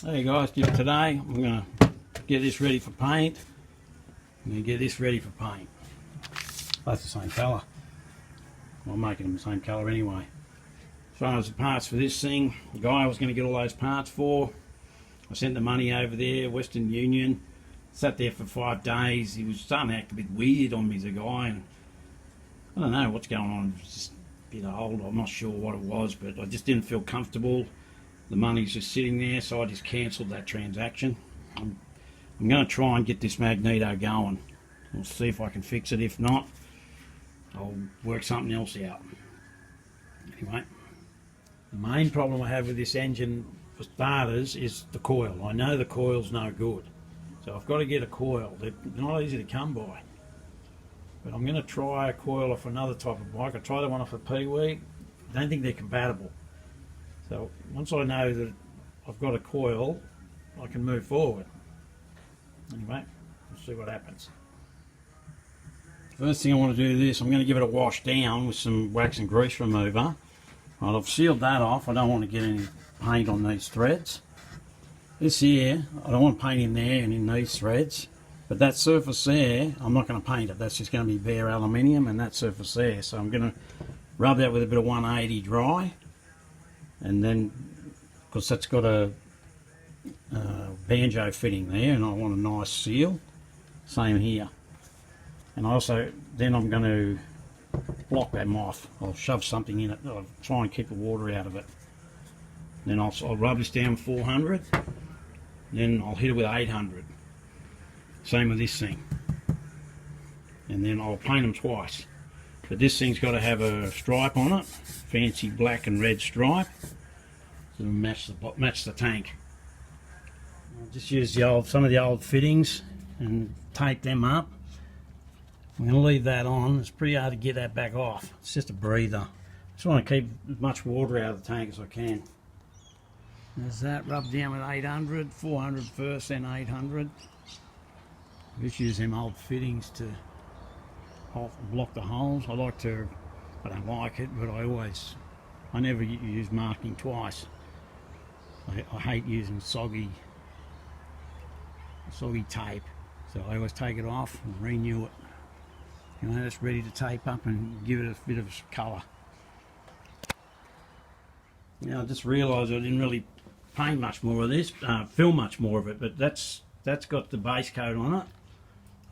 Hey guys, today I'm going to get this ready for paint. I'm going to get this ready for paint. Both the same colour. Well, I'm making them the same colour anyway. As far as the parts for this thing, the guy I was going to get all those parts for, I sent the money over there, Western Union. Sat there for 5 days. He was starting to act a bit weird on me, the guy. And I don't know what's going on. It was just a bit old. I'm not sure what it was, but I just didn't feel comfortable. The money's just sitting there, so I just cancelled that transaction. I'm going to try and get this magneto going. We'll see if I can fix it. If not, I'll work something else out. Anyway, the main problem I have with this engine, for starters, is the coil. I know the coil's no good, so I've got to get a coil. They're not easy to come by. But I'm going to try a coil off another type of bike. I tried the one off a Pee-wee. I don't think they're compatible. So once I know that I've got a coil, I can move forward. Anyway, we'll see what happens. First thing I want to do is I'm going to give it a wash down with some wax and grease remover. Right, I've sealed that off. I don't want to get any paint on these threads. This here, I don't want paint in there and in these threads. But that surface there, I'm not going to paint it. That's just going to be bare aluminium and that surface there. So I'm going to rub that with a bit of 180 dry. And then, because that's got a banjo fitting there, and I want a nice seal. Same here. And also, then I'm going to block that off. I'll shove something in it. I'll try and keep the water out of it. Then I'll rub this down 400. Then I'll hit it with 800. Same with this thing. And then I'll paint them twice. But this thing's got to have a stripe on it, fancy black and red stripe, to match the tank. I'll just use some of the old fittings and tape them up. I'm going to leave that on. It's pretty hard to get that back off. It's just a breather. I just want to keep as much water out of the tank as I can. There's that, rubbed down with 800, 400 first, then 800. Just use them old fittings to block the holes. I don't like it, but I never use masking twice. I hate using soggy tape, so I always take it off and renew it. You know, it's ready to tape up and give it a bit of colour. Now I just realised I didn't really paint much more of this, film much more of it, but that's got the base coat on it.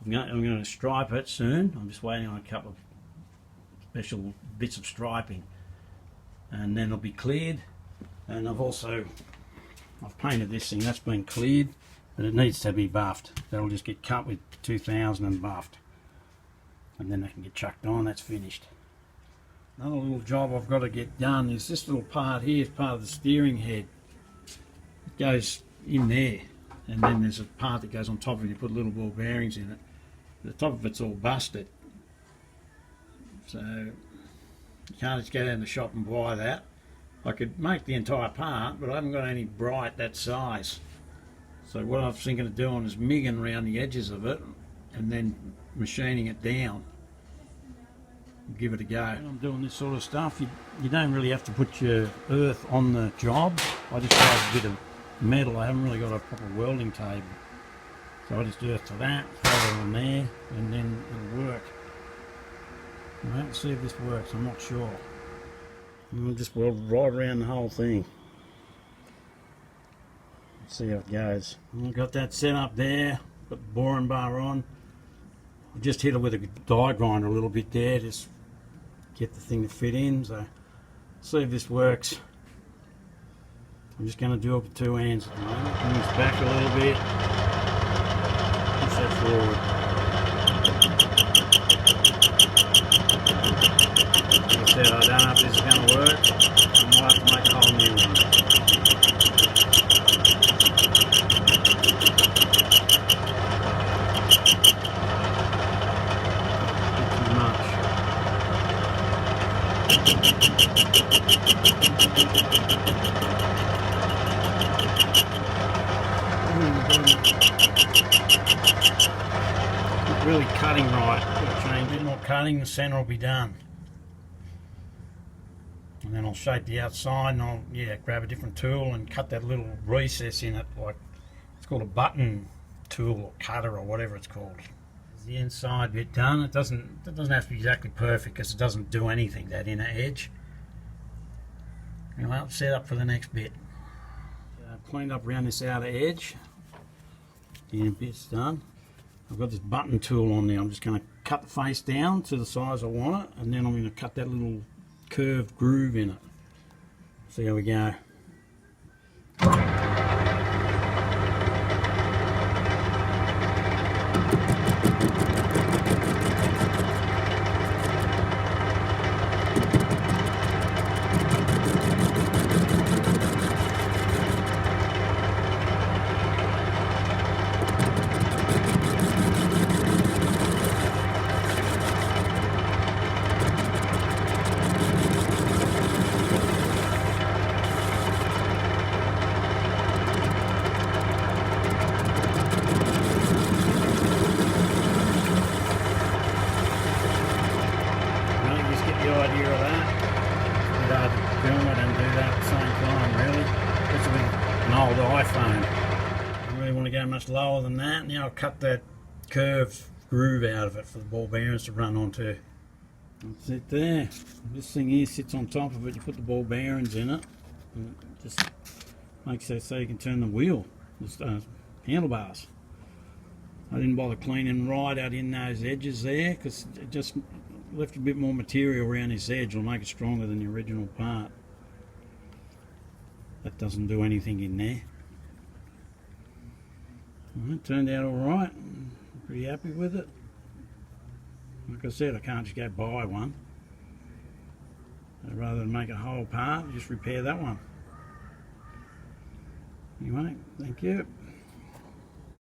I'm going to stripe it soon. I'm just waiting on a couple of special bits of striping, and then it'll be cleared. And I've painted this thing. That's been cleared, but it needs to be buffed. That'll just get cut with 2000 and buffed, and then they can get chucked on. That's finished. Another little job I've got to get done is this little part here is part of the steering head. It goes in there, and then there's a part that goes on top of it. You put little ball bearings in it. The top of it's all busted, so you can't just go down the shop and buy that. I could make the entire part, but I haven't got any bright that size. So what I was thinking of doing is MIGing around the edges of it and then machining it down. Give it a go. When I'm doing this sort of stuff, you don't really have to put your earth on the job. I just got a bit of metal. I haven't really got a proper welding table. So I just do it to that, throw it on there, and then it'll work. Right, let's see if this works, I'm not sure. I'll just weld right around the whole thing. Let's see how it goes. I've got that set up there, got the boring bar on. I just hit it with a die grinder a little bit there, just get the thing to fit in. So see if this works. I'm just going to do it with 2 hands at the moment. Bring this back a little bit. Push that forward. Like I said, I don't know if this is going to work. I might have to make a whole new one. Too much. Not really cutting right. Got to change it. Not cutting, the centre will be done. And and then I'll shape the outside, and I'll grab a different tool and cut that little recess in it, like it's called a button tool or cutter or whatever it's called. There's the inside bit done. It doesn't have to be exactly perfect because it doesn't do anything, that inner edge. Anyway, I'll set up for the next bit. I've cleaned up around this outer edge. The inner bit's done. I've got this button tool on there. I'm just going to cut the face down to the size I want it, and then I'm going to cut that little curved groove in it. See how we go. The idea of that, it's hard to film it and do that at the same time, really. Especially with an old iPhone. I don't really want to go much lower than that. Now I'll cut that curved groove out of it for the ball bearings to run onto. That's it there. This thing here sits on top of it. You put the ball bearings in it, and it just makes it so you can turn the wheel, the handlebars. I didn't bother cleaning right out in those edges there because it just left a bit more material around this edge. Will make it stronger than the original part. That doesn't do anything in there. Well, it turned out alright. Pretty happy with it. Like I said, I can't just go buy one. Rather than make a whole part, just repair that one. Anyway, thank you.